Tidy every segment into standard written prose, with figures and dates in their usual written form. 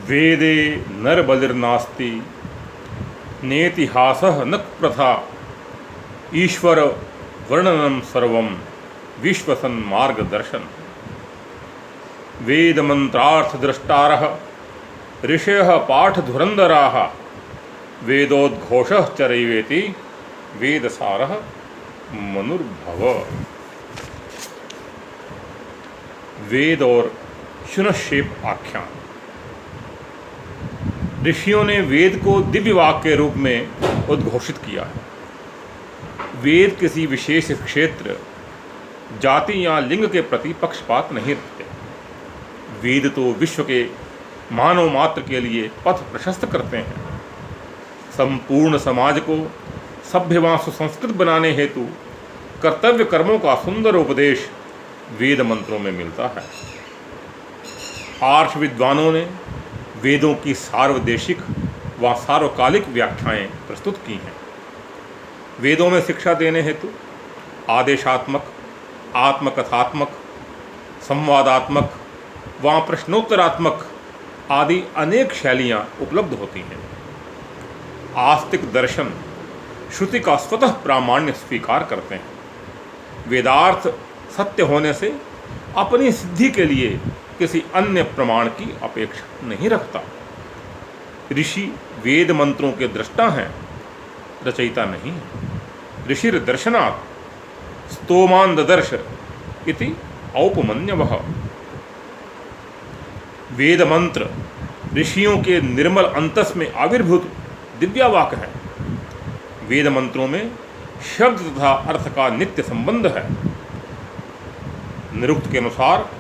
वेदे नरबलिर्नास्ति नेतिहासः न प्रथा ईश्वर वर्णनम सर्वम विश्वसन मार्गदर्शन। वेद मंत्रार्थ द्रष्टारः ऋषयः पाठ धुरंधराः वेदोद्घोषः चरैवेति वेदसारः मनुर्भव। वेद और शुनशेप आख्यान। ऋषियों ने वेद को दिव्य वाक्य के रूप में उद्घोषित किया है। वेद किसी विशेष क्षेत्र, जाति या लिंग के प्रति पक्षपात नहीं रखते। वेद तो विश्व के मानव मात्र के लिए पथ प्रशस्त करते हैं। संपूर्ण समाज को सभ्य व सुसंस्कृत बनाने हेतु कर्तव्य कर्मों का सुंदर उपदेश वेद मंत्रों में मिलता है। आर्ष विद्वानों ने वेदों की सार्वदेशिक व सार्वकालिक व्याख्याएं प्रस्तुत की हैं। वेदों में शिक्षा देने हेतु आदेशात्मक, आत्मकथात्मक, संवादात्मक व प्रश्नोत्तरात्मक आदि अनेक शैलियां उपलब्ध होती हैं। आस्तिक दर्शन श्रुति का स्वतः प्रामाण्य स्वीकार करते हैं। वेदार्थ सत्य होने से अपनी सिद्धि के लिए किसी अन्य प्रमाण की अपेक्षा नहीं रखता। ऋषि वेद मंत्रों के दृष्टा हैं, रचयिता नहीं। ऋषिर दर्शनात् स्तोमान ददर्श इति औपमन्यवः। वेद मंत्र ऋषियों के निर्मल अंतस में आविर्भूत दिव्यावाक है। वेद मंत्रों में शब्द तथा अर्थ का नित्य संबंध है। निरुक्त के अनुसार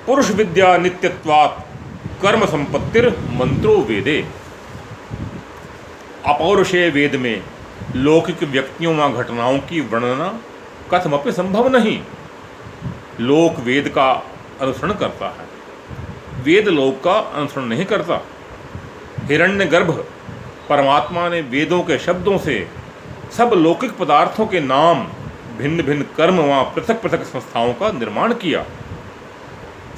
पुरुष विद्या नित्यत्वात् कर्म संपत्तिर मंत्रो वेदे। अपौरुषेय वेद में लौकिक व्यक्तियों व घटनाओं की वर्णना कथमपि संभव नहीं। लोक वेद का अनुसरण करता है, वेद लोक का अनुसरण नहीं करता। हिरण्यगर्भ परमात्मा ने वेदों के शब्दों से सब लौकिक पदार्थों के नाम, भिन्न भिन्न कर्म व पृथक पृथक संस्थाओं का निर्माण किया।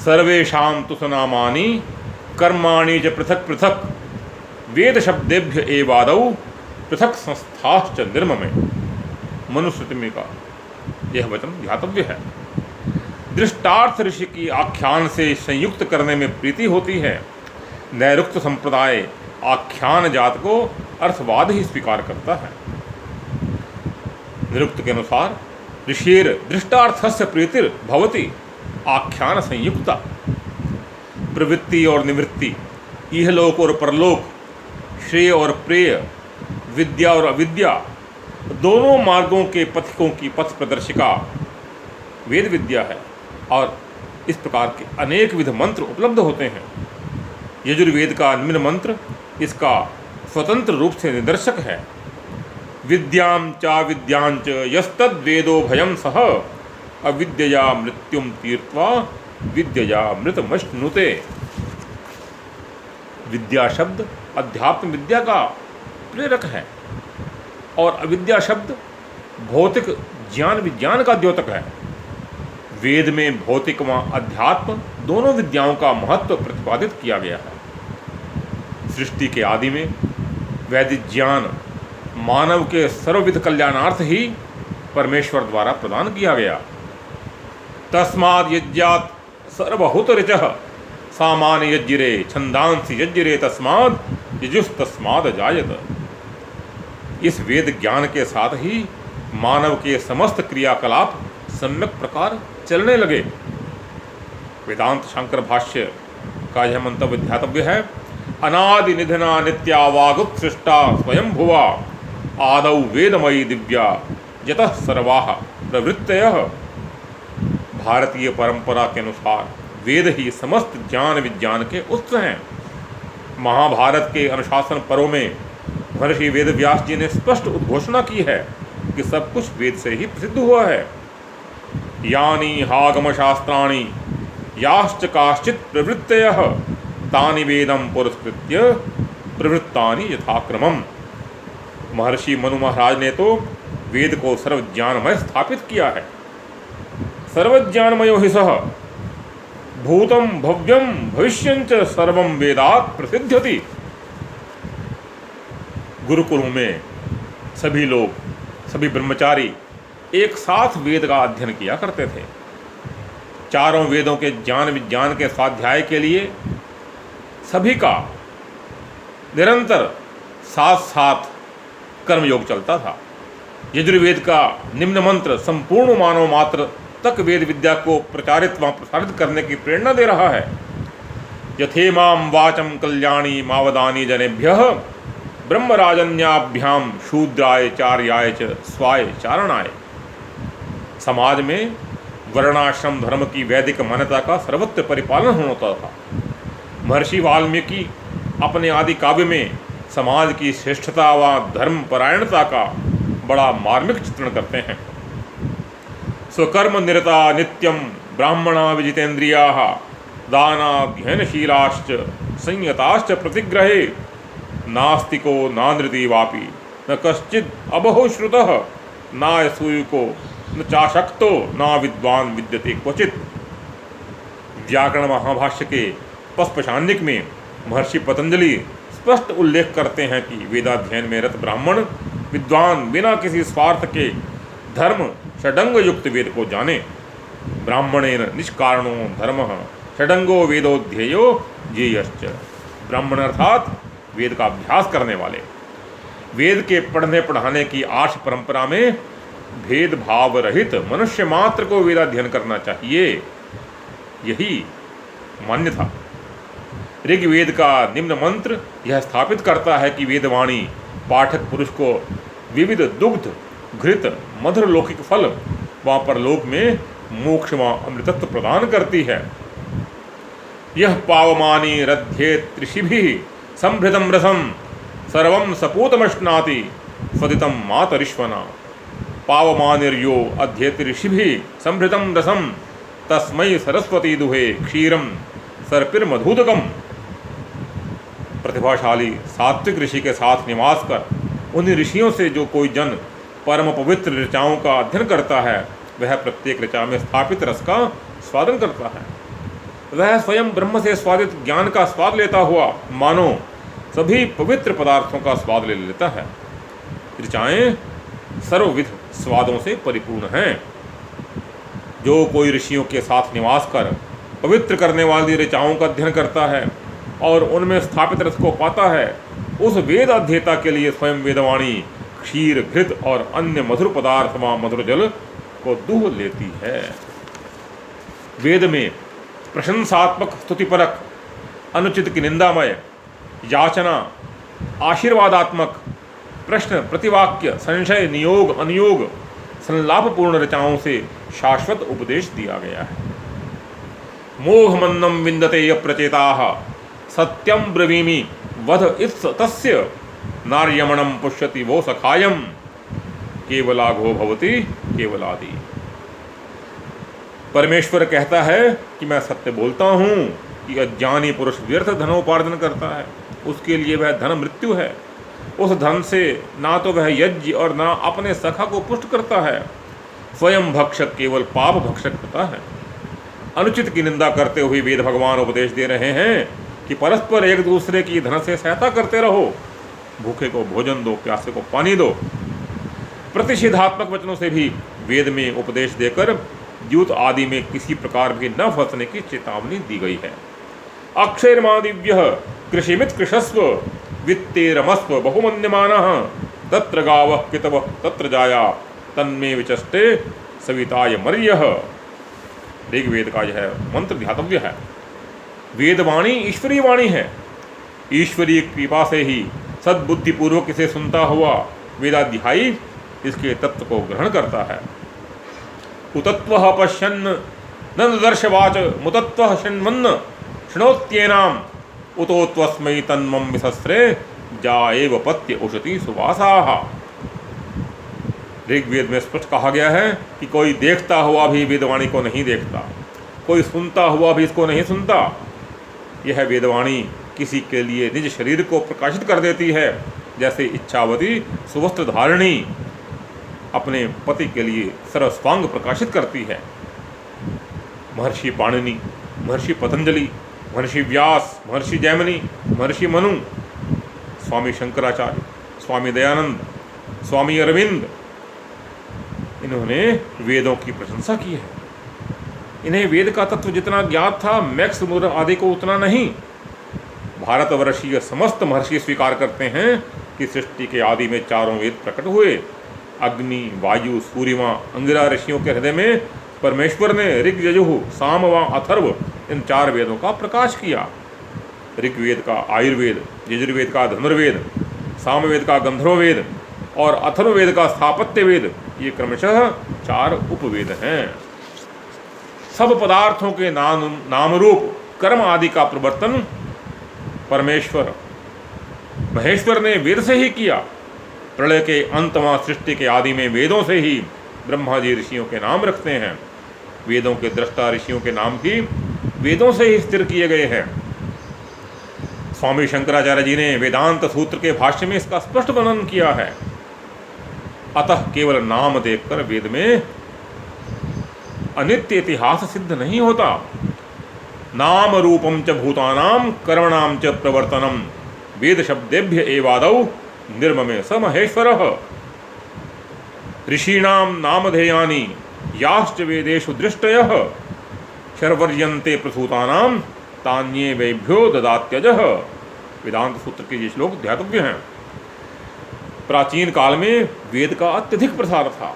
सर्वेषां तु सुनामानि कर्माणि च पृथक पृथक वेद शब्देभ्य एवादौ पृथक संस्थाश्च निर्ममे। मनुस्मृति में का यह वचन ध्यातव्य है। दृष्टार्थ ऋषि की आख्यान से संयुक्त करने में प्रीति होती है। नैरुक्त संप्रदाय आख्यान जात को अर्थवाद ही स्वीकार करता है। निरुक्त के अनुसार ऋषिर दृष्टार्थस्य प्रीतिर भवति आख्यान संयुक्ता। प्रवृत्ति और निवृत्ति, इहलोक और परलोक, श्रेय और प्रेय, विद्या और अविद्या, दोनों मार्गों के पथिकों की पथ प्रदर्शिका वेद विद्या है। और इस प्रकार के अनेक विध मंत्र उपलब्ध होते हैं। यजुर्वेद का निम्न मंत्र इसका स्वतंत्र रूप से निदर्शक है। विद्यां चा विद्यांच यस्तद्वेदो भयं सह अविद्यया मृत्युम तीर्त्वा विद्यया मृतमश्नुते। विद्या शब्द अध्यात्म विद्या का प्रेरक है और अविद्या शब्द भौतिक ज्ञान विज्ञान का द्योतक है। वेद में भौतिक व अध्यात्म दोनों विद्याओं का महत्व प्रतिपादित किया गया है। सृष्टि के आदि में वैदिक ज्ञान मानव के सर्वविध कल्याणार्थ ही परमेश्वर द्वारा प्रदान किया गया। तस्माद् यज्ञात् सर्वहुत ऋचः सामान्य यज्ञिरे छंदांसि यज्ञिरे तस्माद् यजुस्तस्माद् जायत। इस वेद ज्ञान के साथ ही मानव के समस्त क्रियाकलाप सम्यक प्रकार चलने लगे। वेदांत शंकर भाष्य का यह मंतव्य ध्यातव्य है। अनादि निधना नित्या वागुत्सृष्टा स्वयं भुवा आदौ वेदमयी दिव्या यतः सर्वाः प्रवृत्तयः। भारतीय परंपरा के अनुसार वेद ही समस्त ज्ञान विज्ञान के उत्स हैं। महाभारत के अनुशासन पर्व में महर्षि वेद व्यास जी ने स्पष्ट उद्घोषणा की है कि सब कुछ वेद से ही प्रसिद्ध हुआ है। यानी हागम शास्त्राणि याश्च काश्चित् प्रवृत्तयः तानि वेदं पुरस्कृत्य प्रवृत्तानि यथाक्रमम्। महर्षि मनु महाराज ने तो वेद को सर्वज्ञानमय स्थापित किया है। सर्वज्ञानमयो हि सः भूतम भव्यम भविष्यंच सर्वम वेदात् प्रसिद्ध्यति। गुरुकुलों में सभी लोग, सभी ब्रह्मचारी एक साथ वेद का अध्ययन किया करते थे। चारों वेदों के ज्ञान विज्ञान के स्वाध्याय के लिए सभी का निरंतर साथ साथ कर्मयोग चलता था। यजुर्वेद का निम्न मंत्र संपूर्ण मानव मात्र तक वेद विद्या को प्रचारित व प्रसारित करने की प्रेरणा दे रहा है। यथेमाम वाचम कल्याणी मावदानी जनेभ्यः ब्रह्मराजन्याभ्याम शूद्राय चार्याय च स्वाय चारणाय। समाज में वर्णाश्रम धर्म की वैदिक मान्यता का सर्वत्र परिपालन होता था। महर्षि वाल्मीकि अपने आदि काव्य में समाज की श्रेष्ठता व धर्म परायणता का बड़ा मार्मिक चित्रण करते हैं। स्वकर्म निरता नित्यम ब्राह्मणा विजितेन्द्रियाः दानाध्ययनशीलाश्च संयताश्च प्रतिग्रहे नास्तिको नानृति वापि न कश्चिद अबहो श्रुतः नासूयुको न चाशक्तो ना विद्वान विद्यते क्वचित। व्याकरण महाभाष्य के पस्पशान्निक में महर्षि पतंजलि स्पष्ट उल्लेख करते हैं कि वेदाध्ययन में रत ब्राह्मण विद्वान बिना किसी स्वार्थ के धर्म षडंग युक्त वेद को जाने। ब्राह्मणेन निष्कारणो धर्मः षडंगो वेदोध्येयो ज्ञेयश्च। ब्राह्मण अर्थात वेद का अभ्यास करने वाले। वेद के पढ़ने पढ़ाने की आर्ष परंपरा में भेदभाव रहित मनुष्य मात्र को वेदाध्ययन करना चाहिए, यही मान्य था। ऋग्वेद का निम्न मंत्र यह स्थापित करता है कि वेदवाणी पाठक पुरुष को विविध दुग्ध घृत मधुर लौकिक फल व परलोक में मोक्ष व अमृतत्व प्रदान करती है। यह पावमानी रध्येत ऋषिभिः संभृतम रसम सर्वं सपूतमश्नाति स्वदितं मातरिश्वना। पावमानिर्यो अध्येति ऋषिभिः संभृतं रसम तस्मै सरस्वती दुहे क्षीरम सर्पिर्मधुदकम। प्रतिभाशाली सात्विक ऋषि के साथ निवास कर उन ऋषियों से जो कोई जन परम पवित्र ऋचाओं का अध्ययन करता है, वह प्रत्येक ऋचा में स्थापित रस का स्वादन करता है। वह स्वयं ब्रह्म से स्वादित ज्ञान का स्वाद लेता हुआ मानो सभी पवित्र पदार्थों का स्वाद ले लेता है। ऋचाएं सर्वविध स्वादों से परिपूर्ण हैं। जो कोई ऋषियों के साथ निवास कर पवित्र करने वाली ऋचाओं का अध्ययन करता है और उनमें स्थापित रस को पाता है, उस वेद अध्येता के लिए स्वयं वेदवाणी क्षीर घृत और अन्य मधुर पदार्थ व मधुर जल को दूह लेती है। वेद में प्रशंसात्मक स्तुतिपरक अनुचित की निंदामय याचना आशीर्वादात्मक प्रश्न प्रतिवाक्य संशय नियोग अनुयोग संलापपूर्ण रचनाओं से शाश्वत उपदेश दिया गया है। मोहमन्नम विन्दते यप्रचेताः सत्यम ब्रवीमि वध इत्स तस्य नार्यमणम पुष्यति वो सखायम केवलाघो भवति केवलादि। परमेश्वर कहता है कि मैं सत्य बोलता हूँ कि अज्ञानी पुरुष व्यर्थ धनोपार्जन करता है, उसके लिए वह धन मृत्यु है। उस धन से ना तो वह यज्ञ और ना अपने सखा को पुष्ट करता है। स्वयं भक्षक केवल पाप भक्षक होता है। अनुचित की निंदा करते हुए वेद भगवान उपदेश दे रहे हैं कि परस्पर एक दूसरे की धन से सहायता करते रहो। भूखे को भोजन दो, प्यासे को पानी दो। प्रतिषेधात्मक वचनों से भी वेद में उपदेश देकर द्यूत आदि में किसी प्रकार भी न फंसने की चेतावनी दी गई है। अक्षयर्मादिव्यः कृषिमित कृषस्व वित्तेरमस्व बहुमन्यमानः तत्र गावः पितवः तत्र जाया तन्मे विचष्टे सविताय मर्यः। ऋग्वेद का यह मंत्र ध्यातव्य है। वेदवाणी ईश्वरीय वाणी है। ईश्वरीय कृपा से ही सद्बुद्धिपूर्वक इसे सुनता हुआ वेदाध्यायी इसके तत्व को ग्रहण करता है। कुतत्वः पश्यन् न दर्शवाच मुतत्वः शृण्वन् शृणोत्येनाम् उतो त्वस्मै तन्मं विसस्रे जाएव पत्य उशति सुवासाः। ऋग्वेद में स्पष्ट कहा गया है कि कोई देखता हुआ भी वेदवाणी को नहीं देखता, कोई सुनता हुआ भी इसको नहीं सुनता। यह वेदवाणी किसी के लिए निज शरीर को प्रकाशित कर देती है, जैसे इच्छावती सुवस्त्र धारिणी अपने पति के लिए सर्वस्वांग प्रकाशित करती है। महर्षि पाणिनि महर्षि पतंजलि, महर्षि व्यास, महर्षि जैमिनी, महर्षि मनु, स्वामी शंकराचार्य, स्वामी दयानंद, स्वामी अरविंद, इन्होंने वेदों की प्रशंसा की है। इन्हें वेद का तत्व जितना ज्ञात था मैक्स मुलर आदि को उतना नहीं। भारतवर्षीय समस्त महर्षि स्वीकार करते हैं कि सृष्टि के आदि में चारों वेद प्रकट हुए। अग्नि, वायु, सूर्यमा, अंगिरा ऋषियों के हृदय में परमेश्वर ने ऋग, यजुः, साम व अथर्व इन 4 वेदों का प्रकाश किया। ऋग्वेद का आयुर्वेद, यजुर्वेद का धनुर्वेद, सामवेद का गंधर्ववेद और अथर्ववेद का स्थापत्य वेद, ये क्रमशः 4 उपवेद हैं। सब पदार्थों के नाम रूप कर्म आदि का प्रवर्तन परमेश्वर महेश्वर ने वेद से ही किया। प्रलय के अंतमा सृष्टि के आदि में वेदों से ही ब्रह्मा जी ऋषियों के नाम रखते हैं। वेदों के दृष्टा ऋषियों के नाम भी वेदों से ही स्थिर किए गए हैं। स्वामी शंकराचार्य जी ने वेदांत सूत्र के भाष्य में इसका स्पष्ट वर्णन किया है। अतः केवल नाम देखकर वेद में अनित्य इतिहास सिद्ध नहीं होता। नाम रूपम च भूतानाम कर्मणाम च प्रवर्तनम वेद शब्देभ्य एवादौ निर्ममे स महेश्वरः। ऋषीणाम नामधेयानि याश्च वेदेषु दृष्टयः शर्वर्यन्ते प्रसूतानाम तान्ये वेभ्यो ददात्यजः। वेदांत सूत्र के ये श्लोक ध्यातव्य हैं। प्राचीन काल में वेद का अत्यधिक प्रसार था।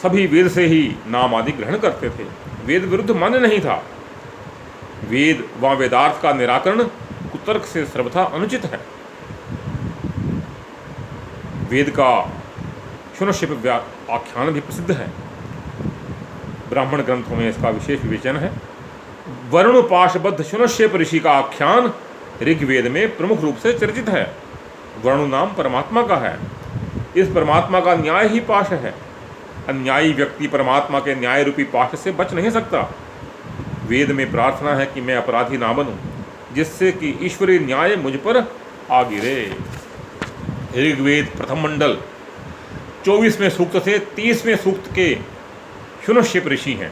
सभी वेद से ही नाम आदि ग्रहण करते थे। वेद विरुद्ध मान्य नहीं था। वेद व वेदार्थ का निराकरण कुतर्क से सर्वथा अनुचित है। वेद का शुनश्यप आख्यान भी प्रसिद्ध है। ब्राह्मण ग्रंथों में इसका विशेष विवेचन है। वरुणपाशबद्ध शुनश्यप ऋषि का आख्यान ऋग्वेद में प्रमुख रूप से चर्चित है। वरुण नाम परमात्मा का है। इस परमात्मा का न्याय ही पाश है। अन्यायी व्यक्ति परमात्मा के न्याय रूपी पाश से बच नहीं सकता। वेद में प्रार्थना है कि मैं अपराधी ना बनूं, जिससे कि ईश्वरीय न्याय मुझ पर आ गिरे। ऋग्वेद प्रथम मंडल 24वें सूक्त से 30वें सूक्त के शुनश्यप ऋषि हैं।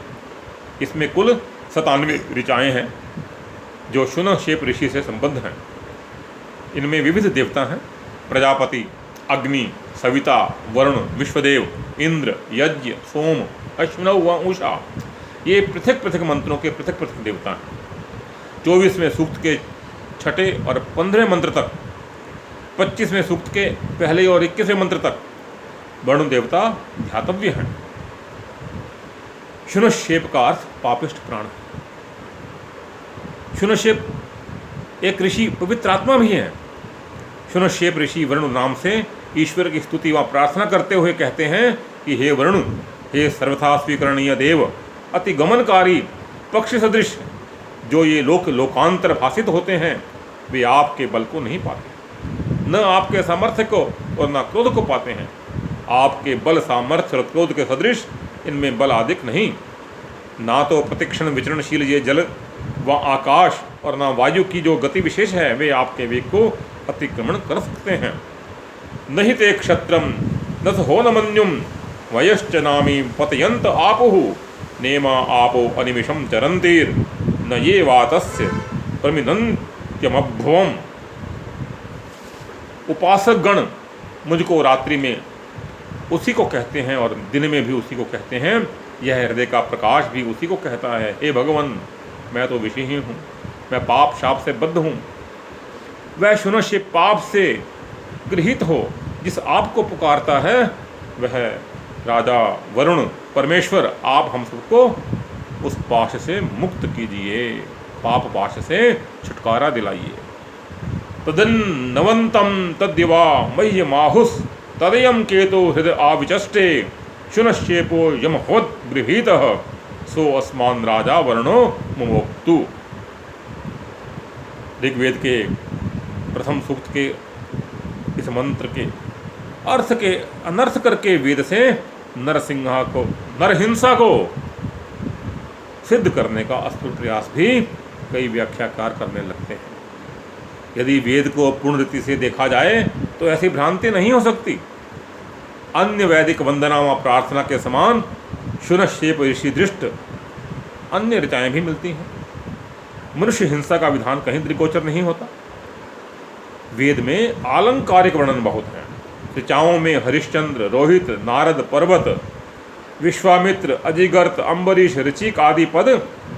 इसमें कुल 97 ऋचाएँ हैं जो शुनश्यप ऋषि से संबद्ध हैं। इनमें विविध देवता हैं। प्रजापति, अग्नि, सविता, वरुण, विश्वदेव, इंद्र, यज्ञ, सोम, अश्विनौ व उषा, ये पृथक पृथक मंत्रों के पृथक पृथक देवता हैं। 24वें सूक्त के 6ठे और 15वें मंत्र तक, 25वें सूक्त के पहले और 21वें मंत्र तक वरुण देवता ध्यातव्य हैं। शुनश्यप का अर्थ पापिष्ठ प्राण है। शुनश्यप एक ऋषि पवित्र आत्मा भी है। शुनश्यप ऋषि वरुण नाम से ईश्वर की स्तुति व प्रार्थना करते हुए कहते हैं कि हे वरुण, हे सर्वथा स्वीकरणीय देव, अति गमनकारी पक्ष सदृश जो ये लोकांतर भाषित होते हैं, वे आपके बल को नहीं पाते, न आपके सामर्थ्य को और न क्रोध को पाते हैं। आपके बल, सामर्थ्य और क्रोध के सदृश इनमें बल अधिक नहीं। ना तो प्रतिक्षण विचरणशील ये जल व आकाश और न वायु की जो गति विशेष है वे आपके वेग को अतिक्रमण कर सकते हैं। नहीं ते क्षत्रम न हो न मन्युम वयश्च नामी पतयंत आपुः नेमा आपो अनिमिषम चरंतीर न ये वातस्य प्रमिदंत्यमभ्वम। उपासक गण मुझको रात्रि में उसी को कहते हैं और दिन में भी उसी को कहते हैं। यह हृदय का प्रकाश भी उसी को कहता है, हे भगवान, मैं तो विषय ही हूँ, मैं पाप शाप से बद्ध हूँ। वह शुनश्य पाप से गृहित हो जिस आप को पुकारता है, वह राजा वरुण परमेश्वर आप हम सबको उस पाश से मुक्त कीजिए, पाप पाश से छुटकारा दिलाइए। तदन्नवंतम तद्यवा मह्यमाहुस तदयम केतु हृदय आविचष्टे शुनश्येपो यमहोद गृहीतः सो अस्मान राजा वर्णो मुमोक्तु। ऋग्वेद के प्रथम सूक्त के इस मंत्र के अर्थ के अनर्थ करके वेद से नरसिंहा को, नरहिंसा को सिद्ध करने का असफल प्रयास भी कई व्याख्याकार करने लगते हैं। यदि वेद को पूर्ण रीति से देखा जाए तो ऐसी भ्रांति नहीं हो सकती। अन्य वैदिक वंदना व प्रार्थना के समान शुनश्येप ऋषि दृष्ट अन्य ऋचाएँ भी मिलती हैं। मनुष्य हिंसा का विधान कहीं दृष्टिगोचर नहीं होता। वेद में आलंकारिक वर्णन बहुत हैं। ऋचाओं में हरिश्चंद्र, रोहित, नारद, पर्वत, विश्वामित्र, अजिगर्त, अम्बरीश, ऋचिक आदि पद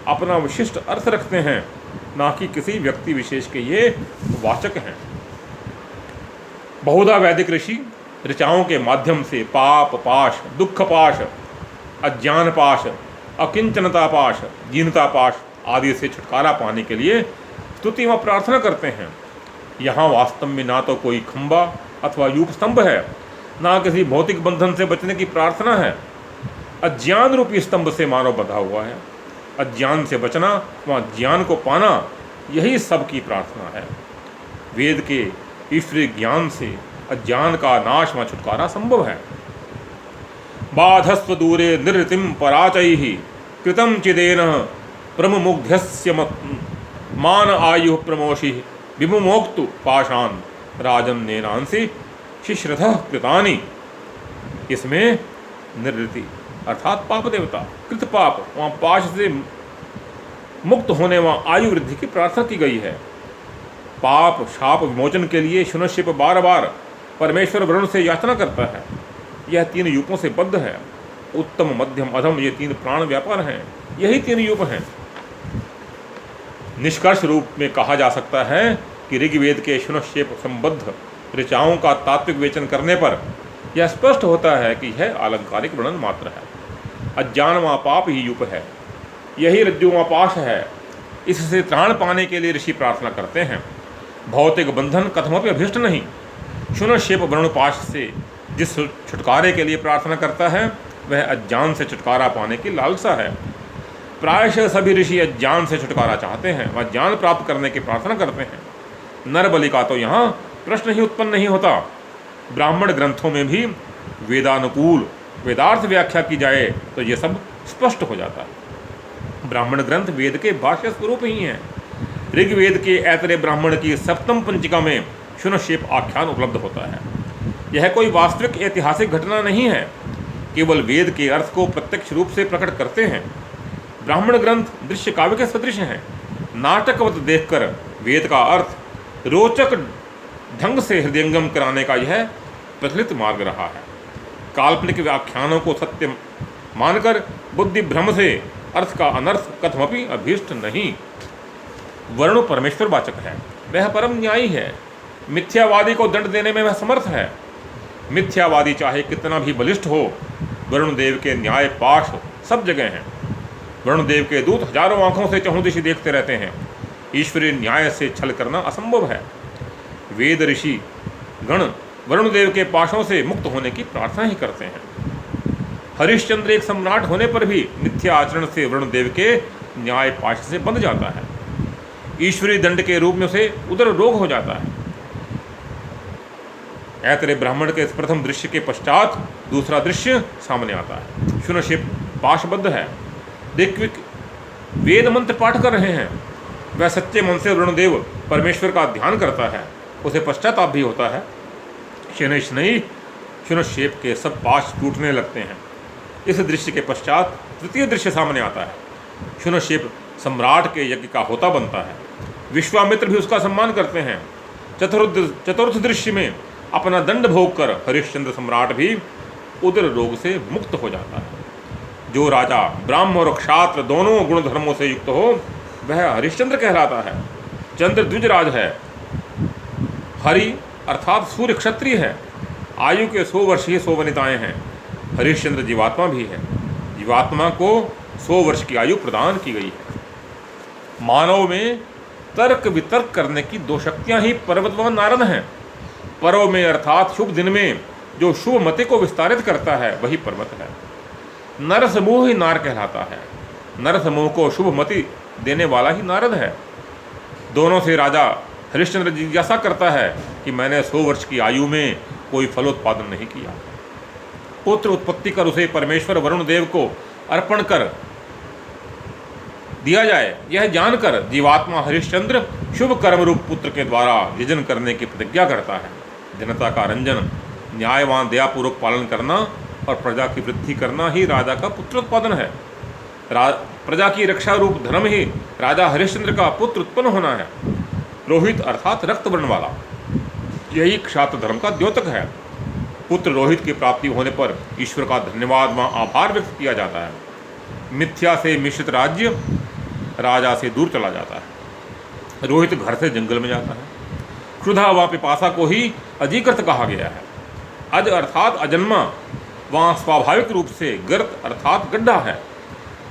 अपना विशिष्ट अर्थ रखते हैं, ना कि किसी व्यक्ति विशेष के ये वाचक हैं। बहुधा वैदिक ऋषि ऋचाओं के माध्यम से पाप पाश, दुख पाश, अज्ञान पाश, अकिंचनता पाश, दीनता पाश आदि से छुटकारा पाने के लिए स्तुति व प्रार्थना करते हैं। यहाँ वास्तव में ना तो कोई खंबा अथवा यूप स्तंभ है, ना किसी भौतिक बंधन से बचने की प्रार्थना है। अज्ञान रूपी स्तंभ से मानव बंधा हुआ है। अज्ञान से बचना व ज्ञान को पाना, यही सबकी प्रार्थना है। वेद के ईश्वरीय ज्ञान से अज्ञान का नाश व छुटकारा संभव है। बाधस्व दूरे निर्तिम पराचैहि कृतम चिदेन प्रमुग्ध्यस्य मान आयु प्रमोषि विमुमोक्तु पाषाण राजन नेनांसि शिश्रथः कृतानि। इसमें निर्वृति अर्थात पाप देवता कृत पाप वहाँ पाश से मुक्त होने व आयु वृद्धि की प्रार्थना की गई है। पाप शाप विमोचन के लिए शुनश्यप बार बार परमेश्वर वरुण से याचना करता है। यह 3 यूपों से बद्ध है। उत्तम, मध्यम, अधम ये 3 प्राण व्यापार हैं। यही 3 यूप हैं। निष्कर्ष रूप में कहा जा सकता है कि ऋग्वेद के शुनश्यप संबद्ध ऋचाओं का तात्विक विवेचन करने पर यह स्पष्ट होता है कि यह आलंकारिक वर्णन मात्र है। अज्ञान व पाप ही यूप है, यही रज्जु व पाश है। इससे त्राण पाने के लिए ऋषि प्रार्थना करते हैं। भौतिक बंधन कथमपि अभीष्ट नहीं। शुनश्यप वरुणपाश से जिस छुटकारे के लिए प्रार्थना करता है वह अज्ञान से छुटकारा पाने की लालसा है। प्रायशः सभी ऋषि अज्ञान से छुटकारा चाहते हैं व ज्ञान प्राप्त करने की प्रार्थना करते हैं। नर बलि का तो यहाँ प्रश्न ही उत्पन्न नहीं होता। ब्राह्मण ग्रंथों में भी वेदानुकूल वेदार्थ व्याख्या की जाए तो ये सब स्पष्ट हो जाता है। ब्राह्मण ग्रंथ वेद के भाष्य स्वरूप ही हैं। ऋग्वेद के ऐतरेय ब्राह्मण की 7वीं पंचिका में शुनश्यप आख्यान उपलब्ध होता है। यह कोई वास्तविक ऐतिहासिक घटना नहीं है, केवल वेद के अर्थ को प्रत्यक्ष रूप से प्रकट करते हैं। ब्राह्मण ग्रंथ दृश्य काव्य के सदृश हैं। नाटकवत देखकर वेद का अर्थ रोचक ढंग से हृदयंगम कराने का यह प्रचलित मार्ग रहा है। काल्पनिक व्याख्यानों को सत्य मानकर बुद्धि भ्रम से अर्थ का अनर्थ कथमपि अभीष्ट नहीं। वरुण परमेश्वर वाचक है, वह परम न्यायी है। मिथ्यावादी को दंड देने में वह समर्थ है। मिथ्यावादी चाहे कितना भी बलिष्ठ हो, वरुण देव के न्याय पाश सब जगह हैं। वरुण देव के दूत हजारों आंखों से चहुंदिशी देखते रहते हैं। ईश्वरीय न्याय से छल करना असंभव है। वेद ऋषि गण वरुण देव के पाशों से मुक्त होने की प्रार्थना ही करते हैं। हरिश्चंद्र एक सम्राट होने पर भी मिथ्या आचरण से वरुण देव के न्याय पाश से बंध जाता है। ईश्वरीय दंड के रूप में उसे उदर रोग हो जाता है। ऐतरेय ब्राह्मण के प्रथम दृश्य के पश्चात दूसरा दृश्य सामने आता है। शुनश्यप पाशबद्ध है। ऋत्विक वेद मंत्र पाठ कर रहे हैं। वह सच्चे मन से वरुणदेव परमेश्वर का ध्यान करता है। उसे पश्चाताप भी होता है। शनैः शनैः शुनश्यप के सब पाश टूटने लगते हैं। इस दृश्य के पश्चात तृतीय दृश्य सामने आता है। शुनश्यप सम्राट के यज्ञ का होता बनता है। विश्वामित्र भी उसका सम्मान करते हैं। चतुर्थ दृश्य में अपना दंड भोग कर हरिश्चंद्र सम्राट भी उदर रोग से मुक्त हो जाता है। जो राजा ब्राह्मण और क्षात्र दोनों गुण धर्मों से युक्त हो वह हरिश्चंद्र कहलाता है। चंद्र द्विजराज है। हरि अर्थात सूर्य क्षत्रिय है। आयु के 100 वर्ष ही 100 वनिताएं हैं। हरिश्चंद्र जीवात्मा भी है। जीवात्मा को 100 वर्ष की आयु प्रदान की गई है। मानव में तर्क वितर्क करने की 2 शक्तियां ही पर्वत व नारद हैं। पर्व में अर्थात शुभ दिन में जो शुभ मति को विस्तारित करता है वही पर्वत है। नर समूह ही नार कहलाता है। नर समूह को शुभ मति देने वाला ही नारद है। दोनों से राजा हरिश्चंद्र जिज्ञासा करता है कि मैंने 100 वर्ष की आयु में कोई फलोत्पादन नहीं किया। पुत्र उत्पत्ति कर उसे परमेश्वर वरुण देव को अर्पण कर दिया जाए, यह जानकर जीवात्मा हरिश्चंद्र शुभ कर्म रूप पुत्र के द्वारा यजन करने की प्रतिज्ञा करता है। जनता का रंजन, न्यायवान दयापूर्वक पालन करना और प्रजा की वृद्धि करना ही राजा का पुत्रोत्पादन है। प्रजा की रक्षा रूप धर्म ही राजा हरिश्चंद्र का पुत्र उत्पन्न होना है। रोहित अर्थात रक्त वर्ण वाला, यही क्षात्र धर्म का द्योतक है। पुत्र रोहित की प्राप्ति होने पर ईश्वर का धन्यवाद व आभार व्यक्त किया जाता है। मिथ्या से मिश्रित राज्य राजा से दूर चला जाता है। रोहित घर से जंगल में जाता है। क्षुधा व पिपासा को ही अजीकृत कहा गया है। अज अर्थात अजन्मा वहाँ स्वाभाविक रूप से गर्त अर्थात गड्ढा है।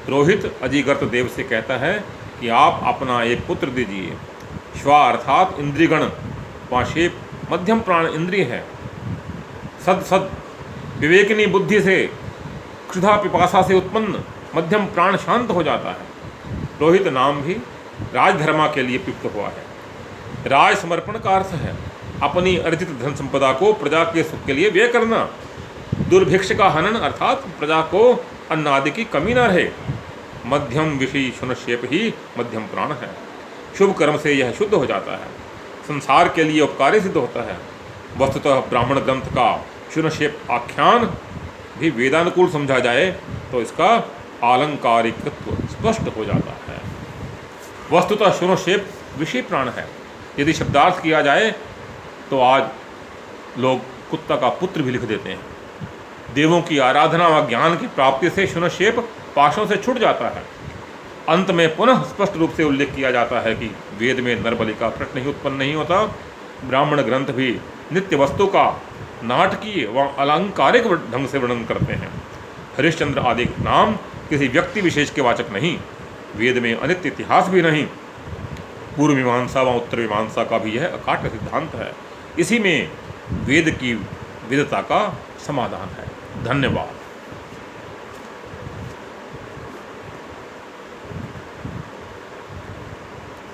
रोहित अजीगर्त देव से कहता है कि आप अपना एक पुत्र दीजिए। श्वा अर्थात इंद्रियगण व शेप मध्यम प्राण इंद्रिय है। सद सद विवेकिनी बुद्धि से क्षुधा पिपासा से उत्पन्न मध्यम प्राण शांत हो जाता है। रोहित नाम भी राजधर्मा के लिए प्रयुक्त हुआ है। राज समर्पण का अर्थ है अपनी अर्जित धन संपदा को प्रजा के सुख के लिए व्यय करना। दुर्भिक्ष का हनन अर्थात प्रजा को अन्न आदि की कमी न रहे। मध्यम विषय शुनशेप ही मध्यम प्राण है। शुभ कर्म से यह शुद्ध हो जाता है, संसार के लिए उपकारी सिद्ध होता है। वस्तुतः ब्राह्मण ग्रंथ का शुनशेप आख्यान भी वेदानुकूल समझा जाए तो इसका आलंकारिकत्व स्पष्ट हो जाता है। वस्तुतः शुनशेप विषय प्राण है। यदि शब्दार्थ किया जाए तो आज लोग कुत्ता का पुत्र भी लिख देते हैं। देवों की आराधना व ज्ञान की प्राप्ति से शुनशेप पाशों से छूट जाता है। अंत में पुनः स्पष्ट रूप से उल्लेख किया जाता है कि वेद में नरबलि का प्रश्न ही उत्पन्न नहीं होता। ब्राह्मण ग्रंथ भी नित्य वस्तु का नाटकीय व अलंकारिक ढंग से वर्णन करते हैं। हरिश्चंद्र आदि नाम किसी व्यक्ति विशेष के वाचक नहीं। वेद में अनित्य इतिहास भी नहीं। पूर्व मीमांसा व उत्तर मीमांसा का भी यह अकाट्य सिद्धांत है। इसी में वेद की विदता का समाधान है। धन्यवाद।